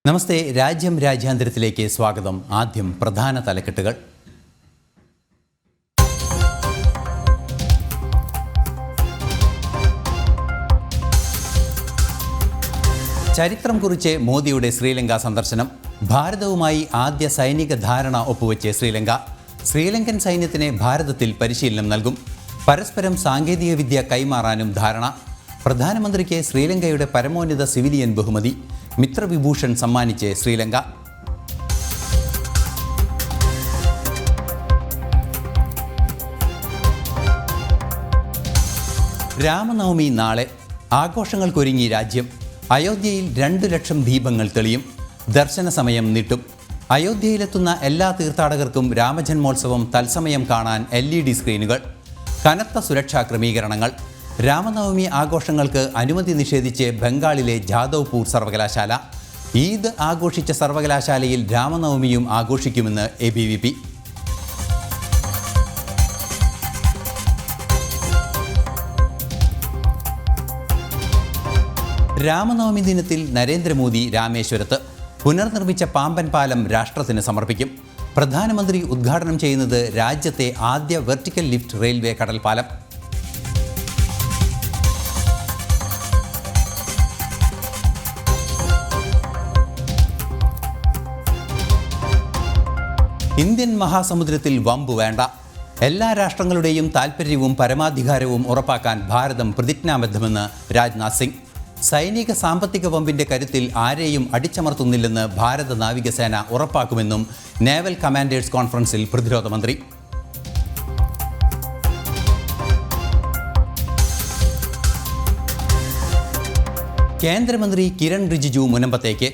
നമസ്തേ. രാജ്യാന്തരത്തിലേക്ക് സ്വാഗതം. ആദ്യം പ്രധാന തലക്കെട്ടുകൾ. ചരിത്രം കുറിച്ച് മോദിയുടെ ശ്രീലങ്ക സന്ദർശനം. ഭാരതവുമായി ആദ്യ സൈനിക ധാരണ ഒപ്പുവെച്ച് ശ്രീലങ്ക. ശ്രീലങ്കൻ സൈന്യത്തിന് ഭാരതത്തിൽ പരിശീലനം നൽകും. പരസ്പരം സാങ്കേതികവിദ്യ കൈമാറാനും ധാരണ. പ്രധാനമന്ത്രിക്ക് ശ്രീലങ്കയുടെ പരമോന്നത സിവിലിയൻ ബഹുമതി മിത്രവിഭൂഷൺ സമ്മാനിച്ച് ശ്രീലങ്ക. രാമനവമി നാളെ. ആഘോഷങ്ങൾക്കൊരുങ്ങി രാജ്യം. അയോധ്യയിൽ 2 ലക്ഷം ദീപങ്ങൾ തെളിയും. ദർശന സമയം നീട്ടും. അയോധ്യയിലെത്തുന്ന എല്ലാ തീർത്ഥാടകർക്കും രാമജന്മോത്സവം തത്സമയം കാണാൻ LED സ്ക്രീനുകൾ. കനത്ത സുരക്ഷാ ക്രമീകരണങ്ങൾ. രാമനവമി ആഘോഷങ്ങൾക്ക് അനുമതി നിഷേധിച്ച് ബംഗാളിലെ ജാദവ്പൂർ സർവകലാശാല. ഈദ് ആഘോഷിച്ച സർവകലാശാലയിൽ രാമനവമിയും ആഘോഷിക്കുമെന്ന് ABVP. രാമനവമി ദിനത്തിൽ നരേന്ദ്രമോദി രാമേശ്വരത്ത്. പുനർനിർമ്മിച്ച പാമ്പൻ പാലം രാഷ്ട്രത്തിന് സമർപ്പിക്കും. പ്രധാനമന്ത്രി ഉദ്ഘാടനം ചെയ്യുന്നത് രാജ്യത്തെ ആദ്യ വെർട്ടിക്കൽ ലിഫ്റ്റ് റെയിൽവേ കടൽപ്പാലം. ഇന്ത്യൻ മഹാസമുദ്രത്തിൽ വമ്പ് വേണ്ട. എല്ലാ രാഷ്ട്രങ്ങളുടെയും താൽപ്പര്യവും പരമാധികാരവും ഉറപ്പാക്കാൻ ഭാരതം പ്രതിജ്ഞാബദ്ധമെന്ന് രാജ്നാഥ് സിംഗ്. സൈനിക സാമ്പത്തിക വമ്പിന്റെ കരുത്തിൽ ആരെയും അടിച്ചമർത്തുന്നില്ലെന്ന് ഭാരത നാവികസേന ഉറപ്പാക്കുമെന്നും നേവൽ കമാൻഡേഴ്സ് കോൺഫറൻസിൽ പ്രതിരോധ മന്ത്രി. കേന്ദ്രമന്ത്രി കിരൺ റിജിജു മുനമ്പത്തേക്ക്.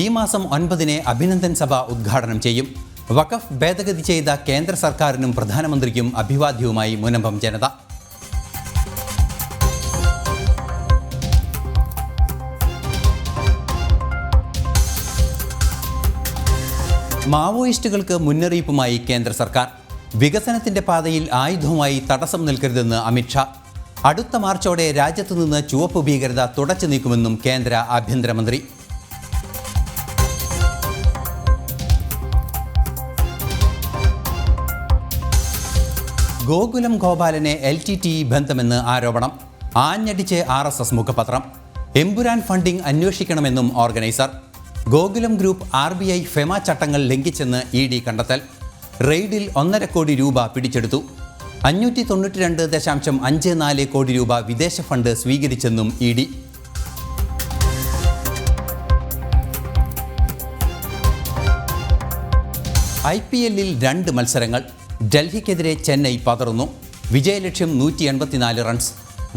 ഈ മാസം 9-ന് അഭിനന്ദൻ സഭ ഉദ്ഘാടനം ചെയ്യും. വഖഫ് ഭേദഗതി ചെയ്ത കേന്ദ്ര സർക്കാരിനും പ്രധാനമന്ത്രിക്കും അഭിവാദ്യവുമായി മുനമ്പം ജനത. മാവോയിസ്റ്റുകൾക്ക് മുന്നറിയിപ്പുമായി കേന്ദ്ര സർക്കാർ. വികസനത്തിന്റെ പാതയിൽ ആയുധവുമായി തടസ്സം നിൽക്കരുതെന്ന് അമിത്ഷാ. അടുത്ത മാർച്ചോടെ രാജ്യത്തുനിന്ന് ചുവപ്പ് ഭീകരത തുടച്ചു നീക്കുമെന്നും കേന്ദ്ര ആഭ്യന്തരമന്ത്രി. ഗോകുലം ഗോപാലനെ LTTE ബന്ധമെന്ന് ആരോപണം. ആഞ്ഞടിച്ച് RSS മുഖപത്രം. എമ്പുരാൻ ഫണ്ടിംഗ് അന്വേഷിക്കണമെന്നും organiser. Gokulam group RBI FEMA ചട്ടങ്ങൾ ലംഘിച്ചെന്ന് ED കണ്ടെത്തൽ. റെയ്ഡിൽ 1.5 കോടി രൂപ പിടിച്ചെടുത്തു. 592.54 കോടി രൂപ വിദേശ ഫണ്ട് സ്വീകരിച്ചെന്നും ED. IPL-ൽ 2 മത്സരങ്ങൾ. ഡൽഹിക്കെതിരെ ചെന്നൈ പതറുന്നു. വിജയലക്ഷ്യം 184 റൺസ്.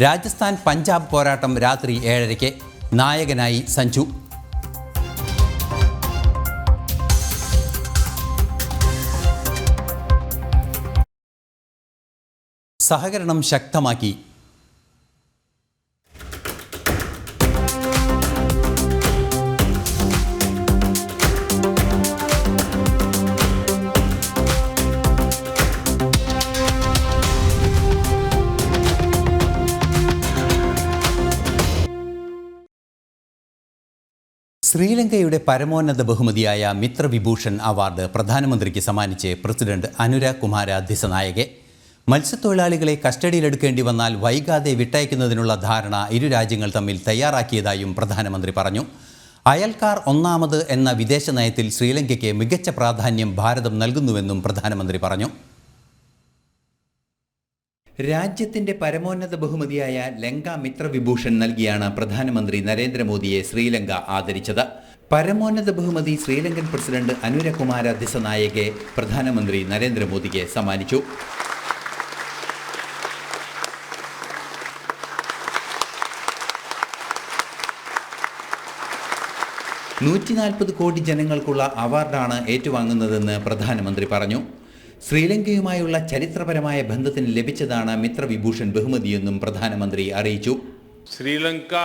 രാജസ്ഥാൻ പഞ്ചാബ് പോരാട്ടം രാത്രി 7:30. നായകനായി സഞ്ജു. സഹകരണം ശക്തമാക്കി. ശ്രീലങ്കയുടെ പരമോന്നത ബഹുമതിയായ മിത്രവിഭൂഷൺ അവാർഡ് പ്രധാനമന്ത്രിക്ക് സമ്മാനിച്ച് പ്രസിഡന്റ് അനുര കുമാര ദിസനായകെ. മത്സ്യത്തൊഴിലാളികളെ കസ്റ്റഡിയിലെടുക്കേണ്ടി വന്നാൽ വൈകാതെ വിട്ടയക്കുന്നതിനുള്ള ധാരണ ഇരു രാജ്യങ്ങൾ തമ്മിൽ തയ്യാറാക്കിയതായും പ്രധാനമന്ത്രി പറഞ്ഞു. അയൽക്കാർ ഒന്നാമത് എന്ന വിദേശ നയത്തിൽ ശ്രീലങ്കയ്ക്ക് മികച്ച പ്രാധാന്യം ഭാരതം നൽകുന്നുവെന്നും പ്രധാനമന്ത്രി പറഞ്ഞു. രാജ്യത്തിന്റെ പരമോന്നത ബഹുമതിയായ ലങ്ക മിത്രവിഭൂഷൺ നൽകിയാണ് പ്രധാനമന്ത്രി നരേന്ദ്രമോദിയെ ശ്രീലങ്ക ആദരിച്ചത്. പരമോന്നത ബഹുമതി ശ്രീലങ്കൻ പ്രസിഡന്റ് അനുര കുമാര ദിസനായകെ പ്രധാനമന്ത്രി നരേന്ദ്രമോദിക്ക് സമ്മാനിച്ചു. $140 കോടി ജനങ്ങൾക്കുള്ള അവാർഡാണ് ഏറ്റുവാങ്ങുന്നതെന്ന് പ്രധാനമന്ത്രി പറഞ്ഞു. ശ്രീലങ്കയുമായുള്ള ചരിത്രപരമായ ബന്ധത്തിന് ലഭിച്ചതാണ് മിത്രവിഭൂഷൺ ബഹുമതിയെന്നും പ്രധാനമന്ത്രി അറിയിച്ചു. श्रीलंका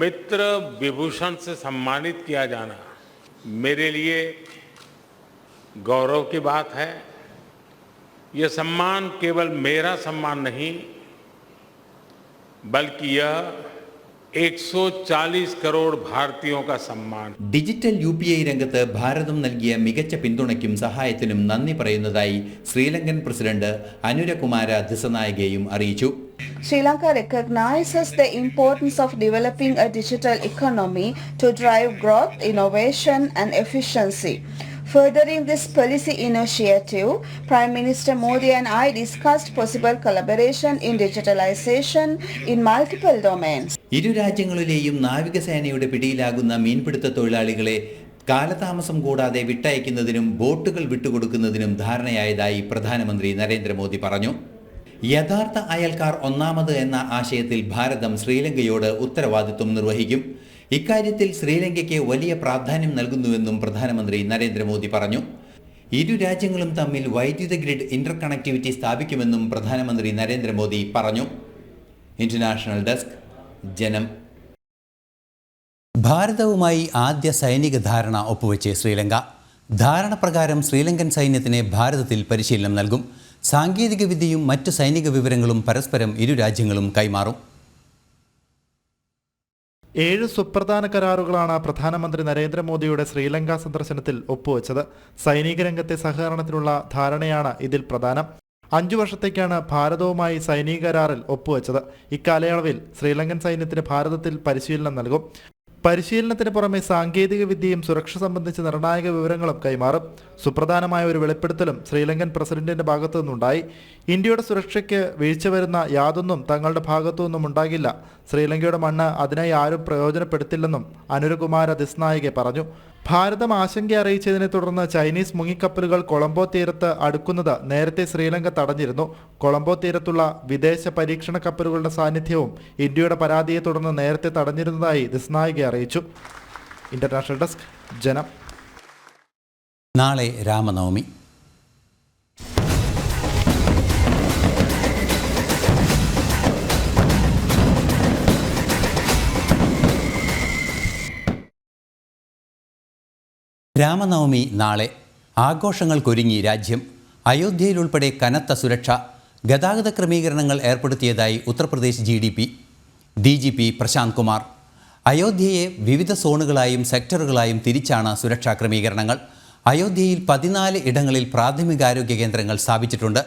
मित्र विभूषण से सम्मानित किया जाना मेरे लिए गौरव की बात है. यह सम्मान केवल मेरा सम्मान नहीं बल्कि यह 140 करोड़ भारतीयों का सम्मान। ഡിജിറ്റൽ UPI രംഗത്ത് ഭാരതം നൽകിയ മികച്ച പിന്തുണയ്ക്കും സഹായത്തിനും നന്ദി പറയുന്നതായി ശ്രീലങ്കൻ പ്രസിഡന്റ് അനുരകുമാര ദിസനായകയും അറിയിച്ചു. Sri Lanka recognizes the importance of developing a digital economy to drive growth, innovation and efficiency. Furthering this policy initiative, Prime Minister Modi and I discussed possible collaboration in digitalization in multiple domains. ഇരു രാജ്യങ്ങളിലെയും നാവികസേനയുടെ പിടിയിലാകുന്ന മീൻപിടുത്ത തൊഴിലാളികളെ കാലതാമസം കൂടാതെ വിട്ടയക്കുന്നതിനും ബോട്ടുകൾ വിട്ടുകൊടുക്കുന്നതിനും ധാരണയായതായി പ്രധാനമന്ത്രി നരേന്ദ്രമോദി പറഞ്ഞു. യഥാർത്ഥ അയൽക്കാർ ഒന്നാമത് എന്ന ആശയത്തിൽ ഭാരതം ശ്രീലങ്കയോട് ഉത്തരവാദിത്വം നിർവഹിക്കും. ഇക്കാര്യത്തിൽ ശ്രീലങ്കയ്ക്ക് വലിയ പ്രാധാന്യം നൽകുന്നുവെന്നും പ്രധാനമന്ത്രി നരേന്ദ്രമോദി പറഞ്ഞു. ഇരു രാജ്യങ്ങളും തമ്മിൽ വൈദ്യുത ഗ്രിഡ് ഇന്റർ കണക്ടിവിറ്റി സ്ഥാപിക്കുമെന്നും പ്രധാനമന്ത്രി നരേന്ദ്രമോദി പറഞ്ഞു. ഇന്റർനാഷണൽ ഡെസ്ക്, ജനം. ഭാരതവുമായി ആദ്യ സൈനിക ധാരണ ഒപ്പുവെച്ച് ശ്രീലങ്ക. ധാരണ പ്രകാരം ശ്രീലങ്കൻ സൈന്യത്തിന് ഭാരതത്തിൽ പരിശീലനം നൽകും. സാങ്കേതികവിദ്യയും മറ്റു സൈനിക വിവരങ്ങളും പരസ്പരം ഇരു രാജ്യങ്ങളും കൈമാറും. 7 സുപ്രധാന കരാറുകളാണ് പ്രധാനമന്ത്രി നരേന്ദ്രമോദിയുടെ ശ്രീലങ്ക സന്ദർശനത്തിൽ ഒപ്പുവെച്ചത്. സൈനിക രംഗത്തെ സഹകരണത്തിനുള്ള ധാരണയാണ് ഇതിൽ പ്രധാനം. 5 വർഷത്തേക്കാണ് ഭാരതവുമായി സൈനിക കരാറിൽ ഒപ്പുവെച്ചത്. ഇക്കാലയളവിൽ ശ്രീലങ്കൻ സൈന്യത്തിന് ഭാരതത്തിൽ പരിശീലനം നൽകും. പരിശീലനത്തിന് പുറമെ സാങ്കേതിക വിദ്യയും സുരക്ഷ സംബന്ധിച്ച് നിർണായക വിവരങ്ങളും കൈമാറും. സുപ്രധാനമായ ഒരു വെളിപ്പെടുത്തലും ശ്രീലങ്കൻ പ്രസിഡന്റിന്റെ ഭാഗത്തു നിന്നുണ്ടായി. ഇന്ത്യയുടെ സുരക്ഷയ്ക്ക് വീഴ്ച വരുന്ന യാതൊന്നും തങ്ങളുടെ ഭാഗത്തു നിന്നും ഉണ്ടാകില്ല. ശ്രീലങ്കയുടെ മണ്ണ് അതിനായി ആരും പ്രയോജനപ്പെടുത്തില്ലെന്നും അനുരകുമാര ദിസ്നായകെ പറഞ്ഞു. ഭാരതം ആശങ്ക അറിയിച്ചതിനെ തുടർന്ന് ചൈനീസ് മുങ്ങിക്കപ്പലുകൾ കൊളംബോ തീരത്ത് അടുക്കുന്നത് നേരത്തെ ശ്രീലങ്ക തടഞ്ഞിരുന്നു. കൊളംബോ തീരത്തുള്ള വിദേശ പരീക്ഷണ കപ്പലുകളുടെ സാന്നിധ്യവും ഇന്ത്യയുടെ പരാതിയെ തുടർന്ന് നേരത്തെ തടഞ്ഞിരുന്നതായി ദിസ്നായകെ അറിയിച്ചു. ഇന്റർനാഷണൽ ഡെസ്ക്, ജനം. നാളെ രാമനവമി. രാമനവമി നാളെ. ആഘോഷങ്ങൾക്കൊരുങ്ങി രാജ്യം. അയോധ്യയിലുൾപ്പെടെ കനത്ത സുരക്ഷ. ഗതാഗത ക്രമീകരണങ്ങൾ ഏർപ്പെടുത്തിയതായി ഉത്തർപ്രദേശ് DGP പ്രശാന്ത് കുമാർ. അയോധ്യയെ വിവിധ സോണുകളായും സെക്ടറുകളായും തിരിച്ചാണ് സുരക്ഷാ ക്രമീകരണങ്ങൾ. അയോധ്യയിൽ 14 ഇടങ്ങളിൽ പ്രാഥമികാരോഗ്യ കേന്ദ്രങ്ങൾ സ്ഥാപിച്ചിട്ടുണ്ട്.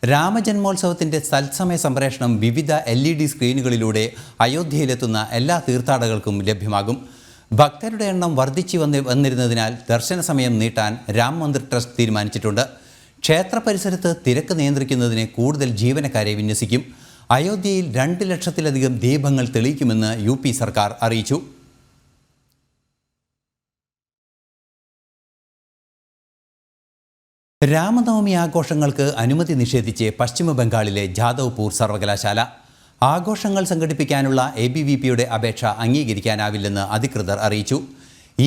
രാമജന്മോത്സവത്തിൻ്റെ തത്സമയ സംപ്രേഷണം വിവിധ LED സ്ക്രീനുകളിലൂടെ അയോധ്യയിലെത്തുന്ന എല്ലാ തീർത്ഥാടകർക്കും ലഭ്യമാകും. ഭക്തരുടെ എണ്ണം വർദ്ധിച്ചു വന്നിരുന്നതിനാൽ ദർശന സമയം നീട്ടാൻ രാം മന്ദിർ ട്രസ്റ്റ് തീരുമാനിച്ചിട്ടുണ്ട്. ക്ഷേത്ര പരിസരത്ത് തിരക്ക് നിയന്ത്രിക്കുന്നതിന് കൂടുതൽ ജീവനക്കാരെ വിന്യസിക്കും. അയോധ്യയിൽ 2 ലക്ഷത്തിലധികം ദീപങ്ങൾ തെളിയിക്കുമെന്ന് UP സർക്കാർ അറിയിച്ചു. രാമനവമി ആഘോഷങ്ങൾക്ക് അനുമതി നിഷേധിച്ച് പശ്ചിമ ബംഗാളിലെ ജാദവ്പൂർ സർവകലാശാല. ആഘോഷങ്ങൾ സംഘടിപ്പിക്കാനുള്ള ABVPയുടെ അപേക്ഷ അംഗീകരിക്കാനാവില്ലെന്ന് അധികൃതർ അറിയിച്ചു.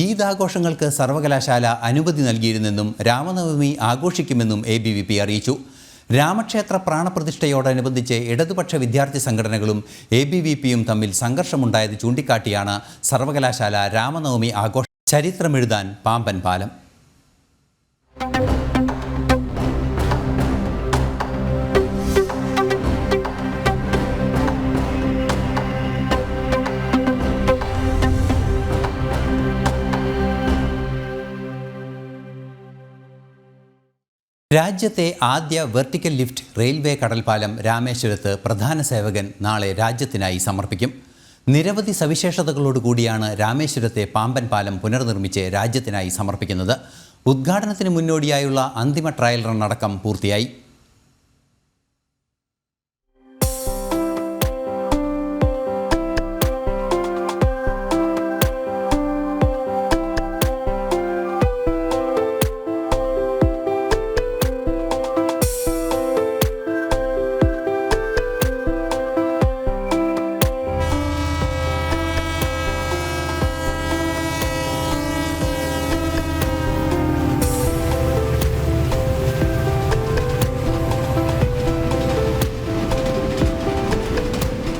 ഈദ് ആഘോഷങ്ങൾക്ക് സർവകലാശാല അനുമതി നൽകിയിരുന്നെന്നും രാമനവമി ആഘോഷിക്കുമെന്നും ABVP അറിയിച്ചു. രാമക്ഷേത്ര പ്രാണപ്രതിഷ്ഠയോടനുബന്ധിച്ച് ഇടതുപക്ഷ വിദ്യാർത്ഥി സംഘടനകളും ABVPയും തമ്മിൽ സംഘർഷമുണ്ടായത് ചൂണ്ടിക്കാട്ടിയാണ് സർവകലാശാല രാമനവമി ആഘോഷ ചരിത്രമെഴുതാൻ പാമ്പൻ പാലം. രാജ്യത്തെ ആദ്യ വെർട്ടിക്കൽ ലിഫ്റ്റ് റെയിൽവേ കടൽപ്പാലം രാമേശ്വരത്ത് പ്രധാന സേവകൻ നാളെ രാജ്യത്തിനായി സമർപ്പിക്കും. നിരവധി സവിശേഷതകളോടുകൂടിയാണ് രാമേശ്വരത്തെ പാമ്പൻ പാലം പുനർനിർമ്മിച്ച് രാജ്യത്തിനായി സമർപ്പിക്കുന്നത്. ഉദ്ഘാടനത്തിന് മുന്നോടിയായുള്ള അന്തിമ ട്രയൽ റൺ അടക്കം പൂർത്തിയായി.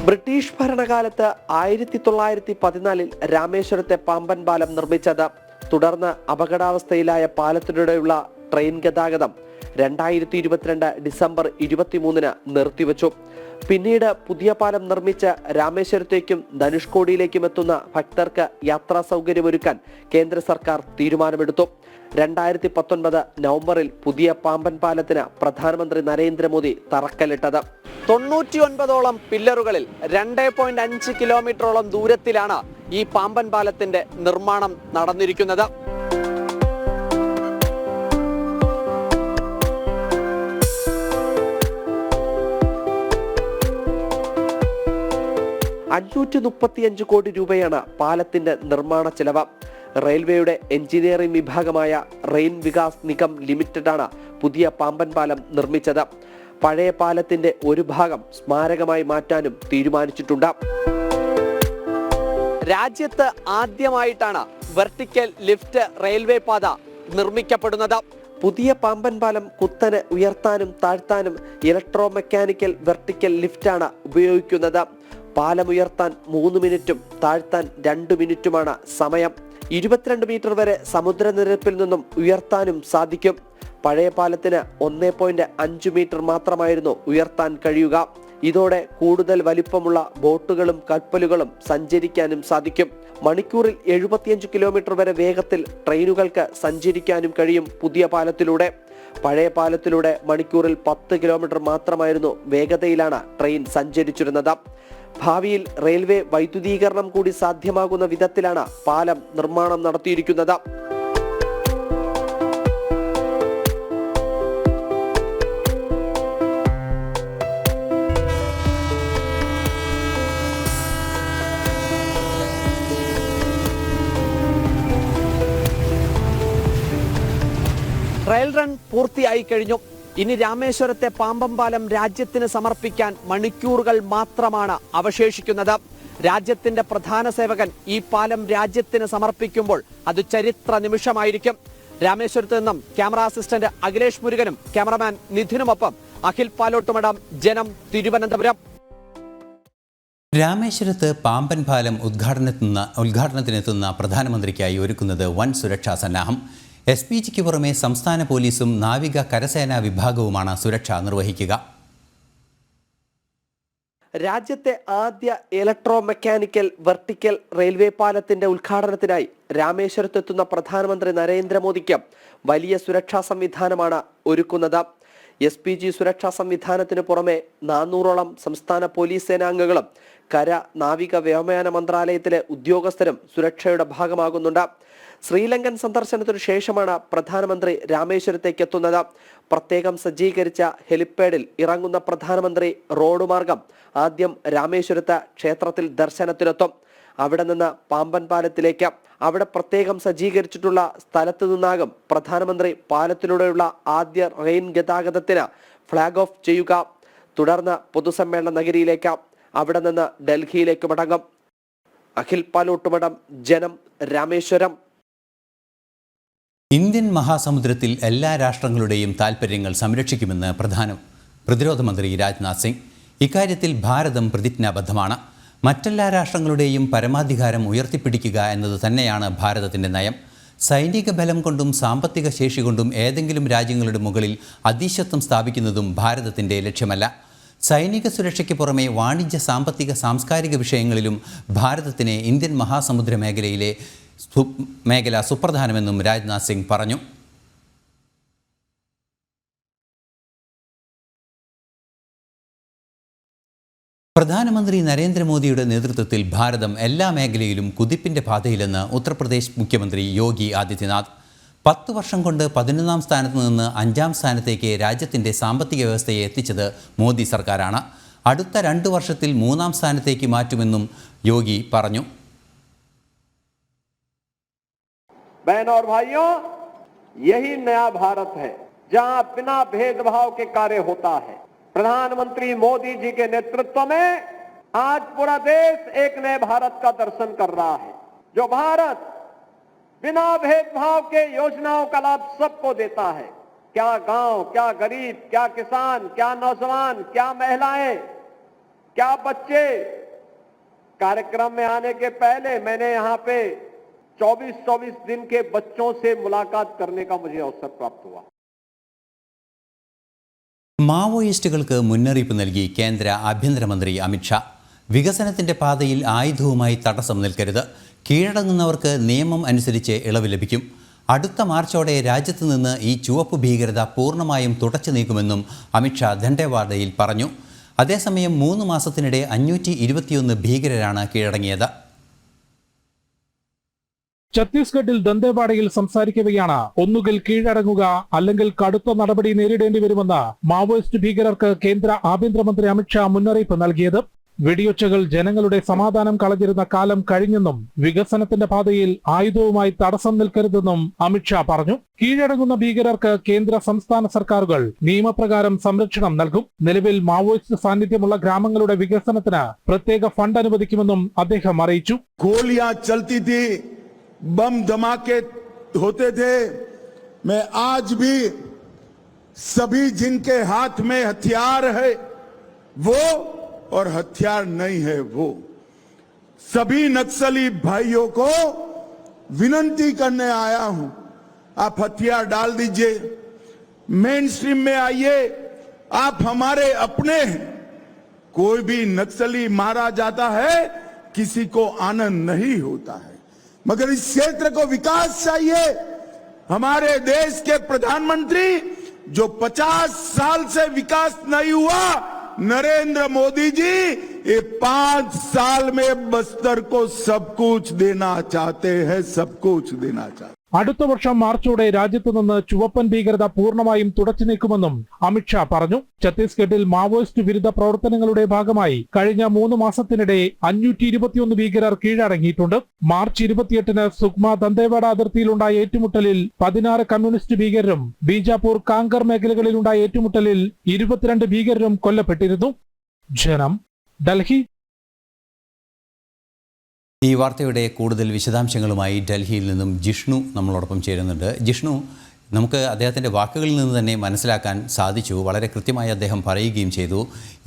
ബ്രിട്ടീഷ് ഭരണകാലത്ത് 1914 രാമേശ്വരത്തെ പാമ്പൻ പാലം നിർമ്മിച്ചത്. തുടർന്ന് അപകടാവസ്ഥയിലായ പാലത്തിലൂടെയുള്ള ട്രെയിൻ ഗതാഗതം 2022 ഡിസംബർ 23 നിർത്തിവെച്ചു. പിന്നീട് പുതിയ പാലം നിർമ്മിച്ച് രാമേശ്വരത്തേക്കും ധനുഷ്കോടിയിലേക്കും എത്തുന്ന ഭക്തർക്ക് യാത്രാ സൗകര്യമൊരുക്കാൻ കേന്ദ്ര സർക്കാർ തീരുമാനമെടുത്തു. 2019 നവംബറിൽ പുതിയ പാമ്പൻ പാലത്തിന് പ്രധാനമന്ത്രി നരേന്ദ്രമോദി തറക്കല്ലിട്ടത്. 99ഓളം പില്ലറുകളിൽ 2.5 കിലോമീറ്ററോളം ദൂരത്തിലാണ് ഈ പാമ്പൻ പാലത്തിന്റെ നിർമ്മാണം നടന്നിരിക്കുന്നത്. $535 കോടി രൂപയാണ് പാലത്തിന്റെ നിർമ്മാണ ചെലവ്. റെയിൽവേയുടെ എഞ്ചിനീയറിംഗ് വിഭാഗമായ റെയിൻ വികാസ് നിഗം ലിമിറ്റഡാണ് പുതിയ പാമ്പൻ പാലം നിർമ്മിച്ചത്. പഴയ പാലത്തിന്റെ ഒരു ഭാഗം സ്മാരകമായി മാറ്റാനും തീരുമാനിച്ചിട്ടുണ്ട്. രാജ്യത്ത് ആദ്യമായിട്ടാണ് വെർട്ടിക്കൽ ലിഫ്റ്റ് റെയിൽവേ പാത നിർമ്മിക്കപ്പെടുന്നത്. പുതിയ പാമ്പൻ പാലം കുത്തനെ ഉയർത്താനും താഴ്ത്താനും ഇലക്ട്രോ മെക്കാനിക്കൽ വെർട്ടിക്കൽ ലിഫ്റ്റാണ് ഉപയോഗിക്കുന്നത്. പാലം ഉയർത്താൻ 3 മിനിറ്റും താഴ്ത്താൻ 2 മിനിറ്റുമാണ് സമയം. 22 മീറ്റർ വരെ സമുദ്രനിരപ്പിൽ നിന്നും ഉയർത്താനും സാധിക്കും. പഴയ പാലത്തിന് 1.5 മീറ്റർ മാത്രമായിരുന്നു ഉയർത്താൻ കഴിയുക. ഇതോടെ കൂടുതൽ വലിപ്പമുള്ള ബോട്ടുകളും കപ്പലുകളും സഞ്ചരിക്കാനും സാധിക്കും. മണിക്കൂറിൽ 75 കിലോമീറ്റർ വരെ വേഗത്തിൽ ട്രെയിനുകൾക്ക് സഞ്ചരിക്കാനും കഴിയും പുതിയ പാലത്തിലൂടെ. പഴയ പാലത്തിലൂടെ മണിക്കൂറിൽ 10 കിലോമീറ്റർ മാത്രമായിരുന്നു വേഗതയിലാണ് ട്രെയിൻ സഞ്ചരിച്ചിരുന്നത്. ഭാവിയിൽ റെയിൽവേ വൈദ്യുതീകരണം കൂടി സാധ്യമാകുന്ന വിധത്തിലാണ് പാലം നിർമ്മാണം നടത്തിയിരിക്കുന്നത്. ട്രയൽ റൺ പൂർത്തിയായി കഴിഞ്ഞു. ഇനി രാമേശ്വരത്തെ പാമ്പൻ പാലം രാജ്യത്തിന് സമർപ്പിക്കാൻ മണിക്കൂറുകൾ മാത്രമാണ് അവശേഷിക്കുന്നത്. രാജ്യത്തിന്റെ പ്രധാന സേവകൻ ഈ പാലം രാജ്യത്തിന് സമർപ്പിക്കുമ്പോൾ അത് ചരിത്ര നിമിഷമായിരിക്കും. രാമേശ്വരത്ത് നിന്നും ക്യാമറ അസിസ്റ്റന്റ് അഖിലേഷ് മുരുകനും ക്യാമറമാൻ നിധിനുമൊപ്പം അഖിൽ പാലോട്ടുമടം, ജനം, തിരുവനന്തപുരം. രാമേശ്വരത്ത് പാമ്പൻ പാലം ഉദ്ഘാടനത്തിനെത്തുന്ന പ്രധാനമന്ത്രിക്കായി ഒരുക്കുന്നത് വൻ സുരക്ഷാ സന്നാഹം. SPGക്ക് പുറമെ സംസ്ഥാന പോലീസും നാവിക കരസേനാ വിഭാഗവുമാണ് സുരക്ഷ നിർവഹിക്കുക. രാജ്യത്തെ ആദ്യ ഇലക്ട്രോ മെക്കാനിക്കൽ വെർട്ടിക്കൽ റെയിൽവേ പാലത്തിന്റെ ഉദ്ഘാടനത്തിനായി രാമേശ്വരത്തെത്തുന്ന പ്രധാനമന്ത്രി നരേന്ദ്രമോദിക്ക് വലിയ സുരക്ഷാ സംവിധാനമാണ് ഒരുക്കുന്നത്. SPG സുരക്ഷാ സംവിധാനത്തിന് പുറമെ 400ഓളം സംസ്ഥാന പോലീസ് സേനാംഗങ്ങളും കര, നാവിക, വ്യോമയാന മന്ത്രാലയത്തിലെ ഉദ്യോഗസ്ഥരും സുരക്ഷയുടെ ഭാഗമാകുന്നുണ്ട്. ശ്രീലങ്കൻ സന്ദർശനത്തിനു ശേഷമാണ് പ്രധാനമന്ത്രി രാമേശ്വരത്തേക്ക് എത്തുന്നത്. പ്രത്യേകം സജ്ജീകരിച്ച ഹെലിപ്പാഡിൽ ഇറങ്ങുന്ന പ്രധാനമന്ത്രി റോഡ് മാർഗം ആദ്യം രാമേശ്വരത്ത് ക്ഷേത്രത്തിൽ ദർശനത്തിനെത്തും. അവിടെ നിന്ന് പാമ്പൻ പാലത്തിലേക്ക്. അവിടെ പ്രത്യേകം സജ്ജീകരിച്ചിട്ടുള്ള സ്ഥലത്തു നിന്നാകും പ്രധാനമന്ത്രി പാലത്തിലൂടെയുള്ള ആദ്യ റെയിൻ ഗതാഗതത്തിന് ഫ്ലാഗ് ഓഫ് ചെയ്യുക. തുടർന്ന് പൊതുസമ്മേളന നഗരിയിലേക്ക്, അവിടെ നിന്ന് ഡൽഹിയിലേക്ക് മടങ്ങും. അഖിൽ പാലോട്ടുമടം, ജനം, രാമേശ്വരം. ഇന്ത്യൻ മഹാസമുദ്രത്തിൽ എല്ലാ രാഷ്ട്രങ്ങളുടെയും താൽപ്പര്യങ്ങൾ സംരക്ഷിക്കുമെന്ന് പ്രതിരോധ മന്ത്രി രാജ്നാഥ് സിംഗ്. ഇക്കാര്യത്തിൽ ഭാരതം പ്രതിജ്ഞാബദ്ധമാണ്. മറ്റെല്ലാ രാഷ്ട്രങ്ങളുടെയും പരമാധികാരം ഉയർത്തിപ്പിടിക്കുക എന്നത് തന്നെയാണ് ഭാരതത്തിൻ്റെ നയം. സൈനിക ബലം കൊണ്ടും സാമ്പത്തിക ശേഷി കൊണ്ടും ഏതെങ്കിലും രാജ്യങ്ങളുടെ മുകളിൽ അധീശത്വം സ്ഥാപിക്കുന്നതും ഭാരതത്തിൻ്റെ ലക്ഷ്യമല്ല. സൈനിക സുരക്ഷയ്ക്ക് പുറമെ വാണിജ്യ, സാമ്പത്തിക, സാംസ്കാരിക വിഷയങ്ങളിലും ഭാരതത്തിന് ഇന്ത്യൻ മഹാസമുദ്ര മേഖല സുപ്രധാനമെന്നും രാജ്നാഥ് സിംഗ് പറഞ്ഞു. പ്രധാനമന്ത്രി നരേന്ദ്രമോദിയുടെ നേതൃത്വത്തിൽ ഭാരതം എല്ലാ മേഖലയിലും കുതിപ്പിൻ്റെ പാതയിലെന്ന് ഉത്തർപ്രദേശ് മുഖ്യമന്ത്രി യോഗി ആദിത്യനാഥ്. 10 വർഷം കൊണ്ട് 11ാം സ്ഥാനത്ത് നിന്ന് 5ാം സ്ഥാനത്തേക്ക് രാജ്യത്തിൻ്റെ സാമ്പത്തിക വ്യവസ്ഥയെ എത്തിച്ചത് മോദി സർക്കാരാണ്. അടുത്ത 2 വർഷത്തിൽ 3ാം സ്ഥാനത്തേക്ക് മാറ്റുമെന്നും യോഗി പറഞ്ഞു. बहनों और भाइयों, यही नया भारत है जहां बिना भेदभाव के कार्य होता है. प्रधानमंत्री मोदी जी के नेतृत्व में आज पूरा देश एक नए भारत का दर्शन कर रहा है. जो भारत बिना भेदभाव के योजनाओं का लाभ सबको देता है. क्या गांव, क्या गरीब, क्या किसान, क्या नौजवान, क्या महिलाएं, क्या बच्चे. कार्यक्रम में आने के पहले मैंने यहां पे 24 दिन के बच्चों से मुलाकात करने का मुझे अवसर प्राप्त हुआ. മാവോയിസ്റ്റുകൾക്ക് മുന്നറിയിപ്പ് നൽകി കേന്ദ്ര ആഭ്യന്തരമന്ത്രി അമിത്ഷാ. വികസനത്തിൻ്റെ പാതയിൽ ആയുധവുമായി തടസ്സം നിൽക്കരുത്. കീഴടങ്ങുന്നവർക്ക് നിയമം അനുസരിച്ച് ഇളവ് ലഭിക്കും. അടുത്ത മാർച്ചോടെ രാജ്യത്ത് നിന്ന് ഈ ചുവപ്പ് ഭീകരത പൂർണ്ണമായും തുടച്ചു നീക്കുമെന്നും അമിത്ഷാ ദണ്ഡേവാഡയിൽ പറഞ്ഞു. അതേസമയം 3 മാസത്തിനിടെ 521 ഭീകരരാണ് കീഴടങ്ങിയത്. ഛത്തീസ്ഗഡിൽ ദന്തേവാഡയിൽ സംസാരിക്കവെയാണ് ഒന്നുകിൽ കീഴടങ്ങുക അല്ലെങ്കിൽ കടുത്ത നടപടി നേരിടേണ്ടി വരുമെന്ന് മാവോയിസ്റ്റ് ഭീകരർക്ക് കേന്ദ്ര ആഭ്യന്തരമന്ത്രി അമിത്ഷാ മുന്നറിയിപ്പ് നൽകിയത്. വെടിയൊച്ചകൾ ജനങ്ങളുടെ സമാധാനം കളഞ്ഞിരുന്ന കാലം കഴിഞ്ഞെന്നും വികസനത്തിന്റെ പാതയിൽ ആയുധവുമായി തടസ്സം നിൽക്കരുതെന്നും അമിത്ഷാ പറഞ്ഞു. കീഴടങ്ങുന്ന ഭീകരർക്ക് കേന്ദ്ര സംസ്ഥാന സർക്കാരുകൾ നിയമപ്രകാരം സംരക്ഷണം നൽകും. നിലവിൽ മാവോയിസ്റ്റ് സാന്നിധ്യമുള്ള ഗ്രാമങ്ങളുടെ വികസനത്തിന് പ്രത്യേക ഫണ്ട് അനുവദിക്കുമെന്നും അദ്ദേഹം അറിയിച്ചു. बम धमाके होते थे। मैं आज भी सभी जिनके हाथ में हथियार है वो और हथियार नहीं है वो सभी नक्सली भाइयों को विनती करने आया हूं, आप हथियार डाल दीजिए, मेन स्ट्रीम में आइए, आप हमारे अपने हैं। कोई भी नक्सली मारा जाता है, किसी को आनंद नहीं होता है, मगर इस क्षेत्र को विकास चाहिए। हमारे देश के प्रधानमंत्री जो 50 साल से विकास नहीं हुआ, नरेंद्र मोदी जी ये 5 साल में बस्तर को सब कुछ देना चाहते हैं, सब कुछ देना चाहते हैं. അടുത്ത വർഷം മാർച്ചോടെ രാജ്യത്തു നിന്ന് ചുവപ്പൻ ഭീകരത പൂർണ്ണമായും തുടച്ചു നീക്കുമെന്നും അമിത്ഷാ പറഞ്ഞു. ഛത്തീസ്ഗഡിൽ മാവോയിസ്റ്റ് വിരുദ്ധ പ്രവർത്തനങ്ങളുടെ ഭാഗമായി കഴിഞ്ഞ 3 മാസത്തിനിടെ 521 ഭീകരർ കീഴടങ്ങിയിട്ടുണ്ട്. മാർച്ച് 28-ന് സുക്മ ദന്തേവാഡ അതിർത്തിയിലുണ്ടായ ഏറ്റുമുട്ടലിൽ 16 കമ്മ്യൂണിസ്റ്റ് ഭീകരരും ബീജാപൂർ കാങ്കർ മേഖലകളിലുണ്ടായ ഏറ്റുമുട്ടലിൽ 22 ഭീകരരും കൊല്ലപ്പെട്ടിരുന്നു. ജനം, ഡൽഹി. ഈ വാർത്തയുടെ കൂടുതൽ വിശദാംശങ്ങളുമായി ഡൽഹിയിൽ നിന്നും ജിഷ്ണു നമ്മളോടൊപ്പം ചേരുന്നുണ്ട്. ജിഷ്ണു, നമുക്ക് അദ്ദേഹത്തിൻ്റെ വാക്കുകളിൽ നിന്ന് തന്നെ മനസ്സിലാക്കാൻ സാധിച്ചു. വളരെ കൃത്യമായി അദ്ദേഹം പറയുകയും ചെയ്തു,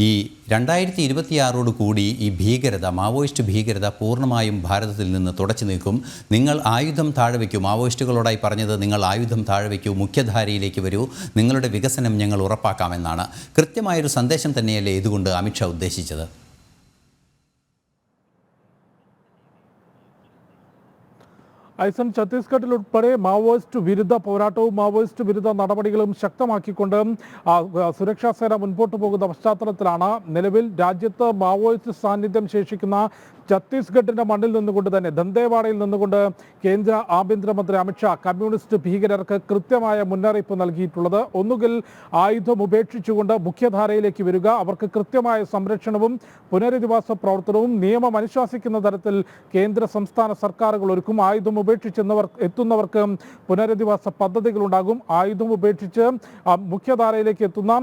ഈ 2026 കൂടി ഈ ഭീകരത, മാവോയിസ്റ്റ് ഭീകരത പൂർണ്ണമായും ഭാരതത്തിൽ നിന്ന് തുടച്ചു നീക്കും. നിങ്ങൾ ആയുധം താഴെ വയ്ക്കൂ. മാവോയിസ്റ്റുകളോടായി പറഞ്ഞത്, നിങ്ങൾ ആയുധം താഴെ വയ്ക്കൂ, മുഖ്യധാരയിലേക്ക് വരൂ, നിങ്ങളുടെ വികസനം ഞങ്ങൾ ഉറപ്പാക്കാമെന്നാണ്. കൃത്യമായൊരു സന്ദേശം തന്നെയല്ലേ ഇതുകൊണ്ട് അമിത്ഷാ ഉദ്ദേശിച്ചത്? ഐസൻ, ഛത്തീസ്ഗഡിൽ ഉൾപ്പെടെ മാവോയിസ്റ്റ് വിരുദ്ധ പോരാട്ടവും മാവോയിസ്റ്റ് വിരുദ്ധ നടപടികളും ശക്തമാക്കിക്കൊണ്ട് സുരക്ഷാ സേന മുൻപോട്ട് പോകുന്ന പശ്ചാത്തലത്തിലാണ് നിലവിൽ രാജ്യത്ത് മാവോയിസ്റ്റ് സാന്നിധ്യം ശേഷിക്കുന്ന ഛത്തീസ്ഗഡിന്റെ മണ്ണിൽ നിന്നുകൊണ്ട് തന്നെ, ദന്തേവാഡയിൽ നിന്നുകൊണ്ട് കേന്ദ്ര ആഭ്യന്തരമന്ത്രി അമിത്ഷാ കമ്മ്യൂണിസ്റ്റ് ഭീകരർക്ക് കൃത്യമായ മുന്നറിയിപ്പ് നൽകിയിട്ടുള്ളത്. ഒന്നുകിൽ ആയുധം ഉപേക്ഷിച്ചുകൊണ്ട് മുഖ്യധാരയിലേക്ക് വരിക, അവർക്ക് കൃത്യമായ സംരക്ഷണവും പുനരധിവാസ പ്രവർത്തനവും നിയമം അനുശാസിക്കുന്ന തരത്തിൽ കേന്ദ്ര സംസ്ഥാന സർക്കാരുകൾ ഒരുക്കും. ആയുധം എത്തുന്നവർക്ക് പുനരധിവാസ പദ്ധതികളുണ്ടാകും. ആയുധം ഉപേക്ഷിച്ച് മുഖ്യധാരയിലേക്ക് എത്തുന്ന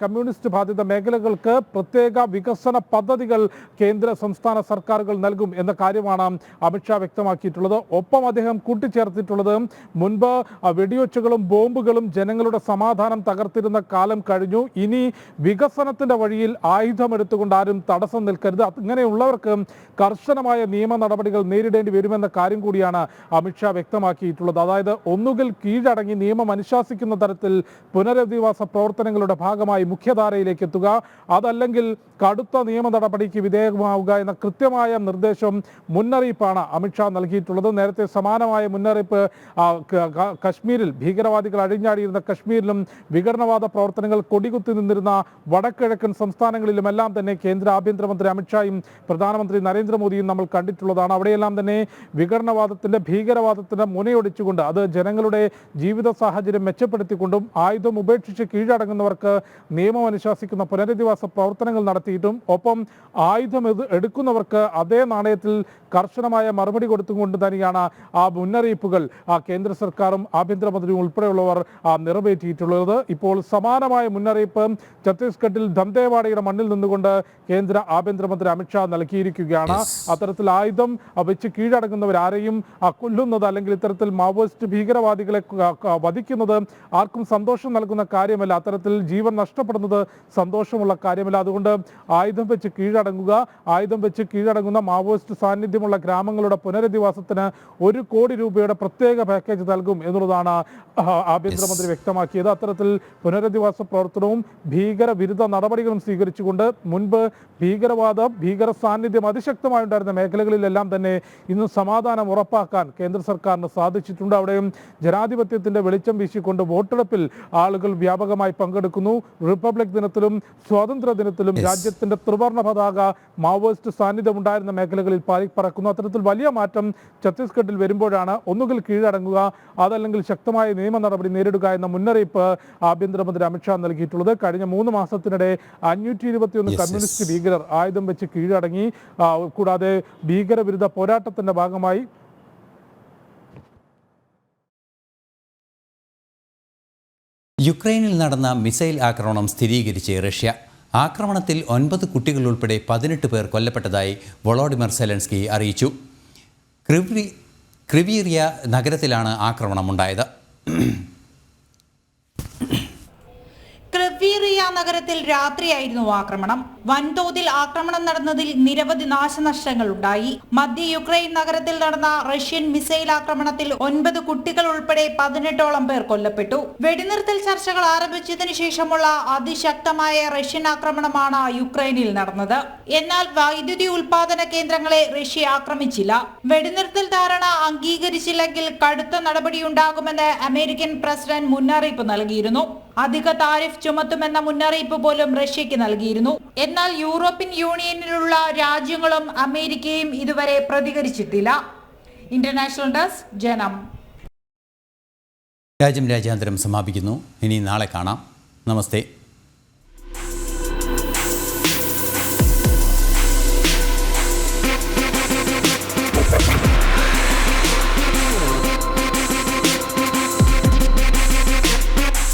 കമ്മ്യൂണിസ്റ്റ് ബാധിത മേഖലകൾക്ക് പ്രത്യേക വികസന പദ്ധതികൾ കേന്ദ്ര സംസ്ഥാന സർക്കാരുകൾ നൽകും എന്ന കാര്യമാണ് അമിത്ഷാ വ്യക്തമാക്കിയിട്ടുള്ളത്. ഒപ്പം അദ്ദേഹം കൂട്ടിച്ചേർത്തിട്ടുള്ളത്, മുൻപ് വെടിയൊച്ചകളും ബോംബുകളും ജനങ്ങളുടെ സമാധാനം തകർത്തിരുന്ന കാലം കഴിഞ്ഞു. ഇനി വികസനത്തിന്റെ വഴിയിൽ ആയുധമെടുത്തുകൊണ്ട് ആരും തടസ്സം നിൽക്കരുത്. അങ്ങനെയുള്ളവർക്ക് കർശനമായ നിയമ നടപടികൾ നേരിടേണ്ടി വരുമെന്ന കാര്യം കൂടിയാണ് അമിത്ഷാ വ്യക്തമാക്കിയിട്ടുള്ളത്. അതായത് ഒന്നുകിൽ കീഴടങ്ങി നിയമം അനുശാസിക്കുന്ന തരത്തിൽ പുനരധിവാസ പ്രവർത്തനങ്ങളുടെ ഭാഗമായി മുഖ്യധാരയിലേക്ക് എത്തുക, അതല്ലെങ്കിൽ കടുത്ത നിയമ നടപടിക്ക് വിധേയമാവുക എന്ന കൃത്യമായ നിർദ്ദേശം, മുന്നറിയിപ്പാണ് അമിത്ഷാ നൽകിയിട്ടുള്ളത്. നേരത്തെ സമാനമായ മുന്നറിയിപ്പ് കശ്മീരിൽ ഭീകരവാദികൾ അഴിഞ്ഞാടിയിരുന്ന കശ്മീരിലും വിഘടനവാദ പ്രവർത്തനങ്ങൾ കൊടികുത്തി നിന്നിരുന്ന വടക്കിഴക്കൻ സംസ്ഥാനങ്ങളിലുമെല്ലാം തന്നെ കേന്ദ്ര ആഭ്യന്തരമന്ത്രി അമിത്ഷായും പ്രധാനമന്ത്രി നരേന്ദ്രമോദിയും നമ്മൾ കണ്ടിട്ടുള്ളതാണ്. അവിടെയെല്ലാം തന്നെ വിഘടനവാദത്തിന്റെ, ഭീകരവാദത്തിന്റെ മുനയൊടിച്ചുകൊണ്ട്, അത് ജനങ്ങളുടെ ജീവിത സാഹചര്യം മെച്ചപ്പെടുത്തിക്കൊണ്ടും ആയുധം ഉപേക്ഷിച്ച് കീഴടങ്ങുന്നവർക്ക് നിയമം അനുശാസിക്കുന്ന പുനരധിവാസ പ്രവർത്തനങ്ങൾ നടത്തിയിട്ടും, ഒപ്പം ആയുധം എടുക്കുന്നവർക്ക് അതേ നാണയത്തിൽ കർശനമായ മറുപടി കൊടുത്തുകൊണ്ട് തന്നെയാണ് ആ മുന്നറിയിപ്പുകൾ കേന്ദ്ര സർക്കാരും ആഭ്യന്തരമന്ത്രിയും ഉൾപ്പെടെയുള്ളവർ നിറവേറ്റിയിട്ടുള്ളത്. ഇപ്പോൾ സമാനമായ മുന്നറിയിപ്പ് ഛത്തീസ്ഗഡിൽ ദന്തേവാഡയുടെ മണ്ണിൽ നിന്നുകൊണ്ട് കേന്ദ്ര ആഭ്യന്തരമന്ത്രി അമിത്ഷാ നൽകിയിരിക്കുകയാണ്. അത്തരത്തിൽ ആയുധം വെച്ച് കീഴടങ്ങുന്നവരാരെയും കൊല്ലുന്നത്, അല്ലെങ്കിൽ ഇത്തരത്തിൽ മാവോയിസ്റ്റ് ഭീകരവാദികളെ വധിക്കുന്നത് ആർക്കും സന്തോഷം നൽകുന്ന കാര്യമല്ല. അത്തരത്തിൽ ജീവൻ നഷ്ടപ്പെടുന്നത് സന്തോഷമുള്ള കാര്യമല്ല. അതുകൊണ്ട് ആയുധം വെച്ച് കീഴടങ്ങുക, ആയുധം വെച്ച് കീഴടങ്ങുന്ന കുറയുന്ന മാവോയിസ്റ്റ് സാന്നിധ്യമുള്ള ഗ്രാമങ്ങളുടെ പുനരധിവാസത്തിന് 1 കോടി രൂപയുടെ പ്രത്യേക പാക്കേജ് നൽകും എന്നുള്ളതാണ് ആഭ്യന്തരമന്ത്രി വ്യക്തമാക്കിയത്. അത്തരത്തിൽ പുനരധിവാസ പ്രവർത്തനവും ഭീകരവിരുദ്ധ നടപടികളും സ്വീകരിച്ചുകൊണ്ട് മുൻപ് ഭീകര സാന്നിധ്യം അതിശക്തമായുണ്ടായിരുന്ന മേഖലകളിലെല്ലാം തന്നെ ഇന്ന് സമാധാനം ഉറപ്പാക്കാൻ കേന്ദ്ര സർക്കാരിന് സാധിച്ചിട്ടുണ്ട്. അവിടെയും ജനാധിപത്യത്തിന്റെ വെളിച്ചം വീശിക്കൊണ്ട് വോട്ടെടുപ്പിൽ ആളുകൾ വ്യാപകമായി പങ്കെടുക്കുന്നു. റിപ്പബ്ലിക് ദിനത്തിലും സ്വാതന്ത്ര്യ ദിനത്തിലും രാജ്യത്തിന്റെ ത്രിവർണ്ണ പതാക മാവോയിസ്റ്റ് സാന്നിധ്യം ഉണ്ടായിരുന്ന മേഖലകളിൽ പറക്കുന്നു. അത്തരത്തിൽ വലിയ മാറ്റം ഛത്തീസ്ഗഡിൽ വരുമ്പോഴാണ് ഒന്നുകിൽ കീഴടങ്ങുക, അതല്ലെങ്കിൽ ശക്തമായ നിയമ നടപടി നേരിടുക എന്ന മുന്നറിയിപ്പ് ആഭ്യന്തരമന്ത്രി അമിത്ഷാ നൽകിയിട്ടുള്ളത്. കഴിഞ്ഞ 3 മാസത്തിനിടെ 521 കമ്മ്യൂണിസ്റ്റ് ഭീകരർ ആയുധം വെച്ച് കീഴടങ്ങി. കൂടാതെ ഭീകരവിരുദ്ധ പോരാട്ടത്തിന്റെ ഭാഗമായി യുക്രൈനിൽ നടന്ന മിസൈൽ ആക്രമണം സ്ഥിരീകരിച്ച് റഷ്യ. ആക്രമണത്തിൽ 9 കുട്ടികൾ ഉൾപ്പെടെ 18 പേർ കൊല്ലപ്പെട്ടതായി വൊളോഡിമർ സെലൻസ്കി അറിയിച്ചു. ക്രിവീറിയ നഗരത്തിലാണ് ആക്രമണമുണ്ടായത്. ക്രിവീറിയ നഗരത്തിൽ രാത്രിയായിരുന്നു ആക്രമണം. വൻതോതിൽ ആക്രമണം നടന്നതിൽ നിരവധി നാശനഷ്ടങ്ങൾ ഉണ്ടായി. മധ്യ യുക്രൈൻ നഗരത്തിൽ നടന്ന റഷ്യൻ മിസൈൽ ആക്രമണത്തിൽ 9 കുട്ടികൾ ഉൾപ്പെടെ 18ഓളം പേർ കൊല്ലപ്പെട്ടു. വെടിനിർത്തൽ ചർച്ചകൾ ആരംഭിച്ചതിനു ശേഷമുള്ള അതിശക്തമായ റഷ്യൻ ആക്രമണമാണ് യുക്രൈനിൽ നടന്നത്. എന്നാൽ വൈദ്യുതി ഉൽപാദന കേന്ദ്രങ്ങളെ റഷ്യ ആക്രമിച്ചില്ല. വെടിനിർത്തൽ ധാരണ അംഗീകരിച്ചില്ലെങ്കിൽ കടുത്ത നടപടിയുണ്ടാകുമെന്ന് അമേരിക്കൻ പ്രസിഡന്റ് മുന്നറിയിപ്പ് നൽകിയിരുന്നു. അധിക താരിഫ് ചുമത്തുമെന്ന മുന്നറിയിപ്പ് പോലും റഷ്യക്ക് നൽകിയിരുന്നു. എന്നാൽ യൂറോപ്യൻ യൂണിയനിലുള്ള രാജ്യങ്ങളും അമേരിക്കയും ഇതുവരെ പ്രതികരിച്ചിട്ടില്ല. ഇന്റർനാഷണൽ ഡെസ്ക് ജനം. രാജ്യാന്തരം സമാപിക്കുന്നു. ഇനി നാളെ കാണാം. നമസ്തേ.